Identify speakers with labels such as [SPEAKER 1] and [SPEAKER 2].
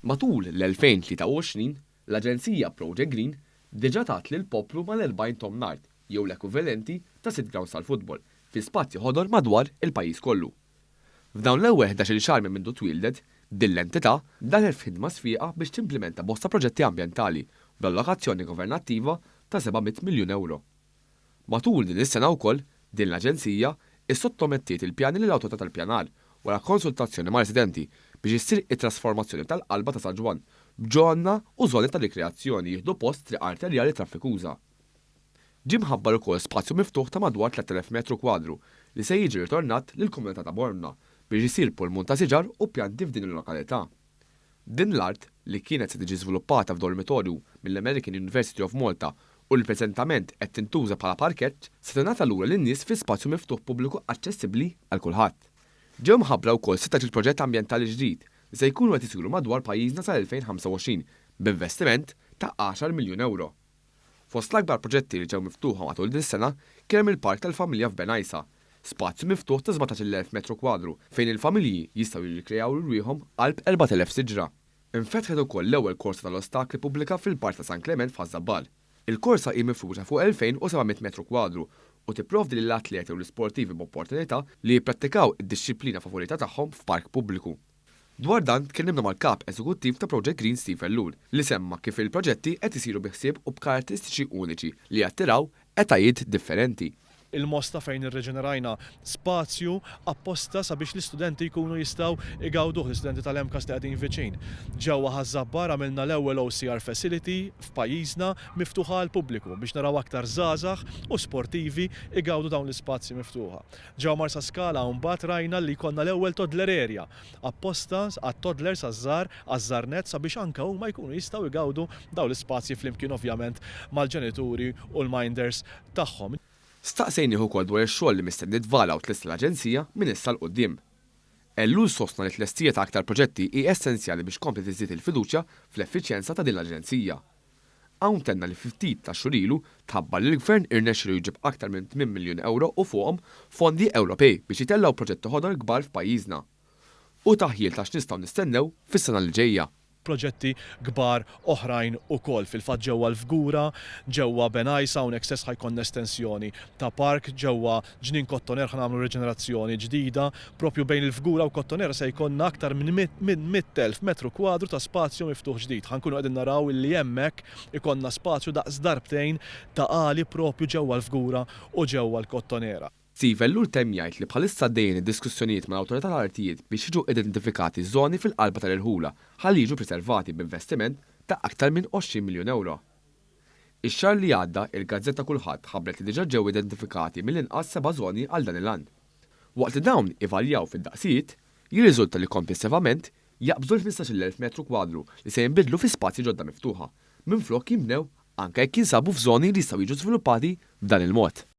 [SPEAKER 1] Matul l-2023, l-Aġenzija Project Green diġà tat lill poplu mal-40 tom nart jew l-ekwivalenti ta' 6 grounds tal-futbol fi spazji ħodor madwar il-pajjiż kollu. F'dawn l-ewwel 11-il xahar minn mindu twildet, din l-entità daħlet f'ħidma sfiqa biex timplementa bosta proġetti ambjentali b'allokazzjoni governattiva ta' 700 miljun euro. Matul din is-sena wkoll, din l-Aġenzija issottomettiet il-pjani lill awtorità tal-pjanar wara konsultazzjoni ma' residenti biex issir it-trasformazzjoni tal-qalba ta' San Ġwan b'ġonna u żoni ta' rikreazzjoni jieħdu post triq arterjali traffikuża. Ġie mħabbar ukoll spazju miftuħ ta' madwar 3000 metru kwadru li se jiġi ritornat lill-komunità ta' Bormna biex isir pulmun ta' siġar u pjanti f'din il-lokalità. Din l-art li kienet se tiġi żviluppata f'dormitorju mill-American University of Malta u li preżentament qed tintuża bħala parkett se tingħata lura lin-nies fi spazju miftuħ pubbliku aċċessibbli għal kulħadd. Ġew mħabbra wkoll 16 proġett ambjentali ġdid li se jkunu qed isiru madwar pajjiżna sal-2025 b'investiment ta' 10 miljun euro. Fost l-akbar proġetti li ġew miftuħa matul din is-sena kien hemm il-Park tal-Familja f'Benajsa, spazju miftuħ ta' 17,000 metru kwadru fejn il-familji jistgħu jirrikreaw lilwieħhom qalb 4,000 siġra. Infetħet ukoll l-ewwel korsa tal-ostakli pubblika fil-Park ta' San Clement f'Ażabbal. Il-korsa hi mifruxa fuq 2700 metru kwadru u tipprovdi lill-atleti u l-isportivi b'opportunità li jipprattikaw id-dixxilpina favorita tagħhom f'park pubbliku. Dwar dan tkellimna mal-kap eżekuttiv ta' Project Green Steve Ellul li semma kif il-proġetti qed isiru biħsieb u b'karatteristiċi uniċi li jattiraw etajiet differenti.
[SPEAKER 2] Il-mosta fejn irreġenerajna spazju apposta sabiex l-istudenti jkunu jistgħu igawduh l-istudenti tal-MCAS li qegħdin viċin. Ġewwa Ħażabbar għamilna l-ewwel OCR facility f'pajjiżna miftuħa għal pubbliku biex naraw aktar żgħażagħ u sportivi igawdu dawn l-ispazji miftuħa. Ġewwa Marsa Skala mbagħad rajna li jkollna l-ewwel toddler area apposta għat-toddlers għaż-żgħar għaż-żarnet sabiex anke huma jkunu jistgħu igawdu dawn l-ispazji flimkien ovvjament mal-ġenituri u l-minders tagħhom.
[SPEAKER 1] Staqsejni ukoll dwar ix-xogħol li mistenni tvala u tlesta l-Aġenzija minn issa l-qudiem. Ellul sostna li tlestija ta' aktar proġetti hi essenzjali biex kompli tiżdied il-fiduċja fl-effiċjenza ta' din l-Aġenzija. Hawn tenna li ftit ta' xurilu tħabbar li l-Gvern irnexxielu jġib aktar minn 8 miljun euro u fuqhom fondi Ewropej biex jitellgħu proġetti ħodor kbar f'pajjiżna. U taħjil ta' x'nistgħu nistennew fis-sena li ġejja.
[SPEAKER 2] Proġetti kbar oħrajn ukoll fil-fatt ġewwa l-Fgura, ġewwa Benajsa hawnhekk stess ħajkun estensjoni ta' park ġewwa Ġnien Kottoner ħanagħmlu reġenerazzjoni ġdida, propju bejn il-Fgura u Kottoner se jkollna aktar minn 100,000 metru kwadru ta' spazju miftuħ ġdid. Ħankunu qegħdin naraw illi hemmhekk ikollna spazju daqs darbtejn ta' qali propju ġewwa l-Fgura u ġewwa l-Kottonera.
[SPEAKER 1] Steve Ellul temm jgħid li bħalissa għaddejjin id-diskussjonijiet mal-awtorità tal-artijiet biex jiġu identifikati żoni fil-qalba tal-irħula ħalli jiġu preservati b'investiment ta' aktar minn 20 miljun euro. Ix-xahar li għadda il-Gazzetta Kulħadd ħabbret li diġà ġew identifikati mill-inqas 7 żoni għal dan il-għan. Waqt li dawn ivarjaw fid-daqsijiet, jirriżulta li komplessivament jaqbżu l-15,000 metru kwadru li se jinbidlu fi spazji ġodda miftuħa, minflok jimnew anke jekk jinsabu f'żoni li jistgħu jiġu żviluppati b'dan il-mod.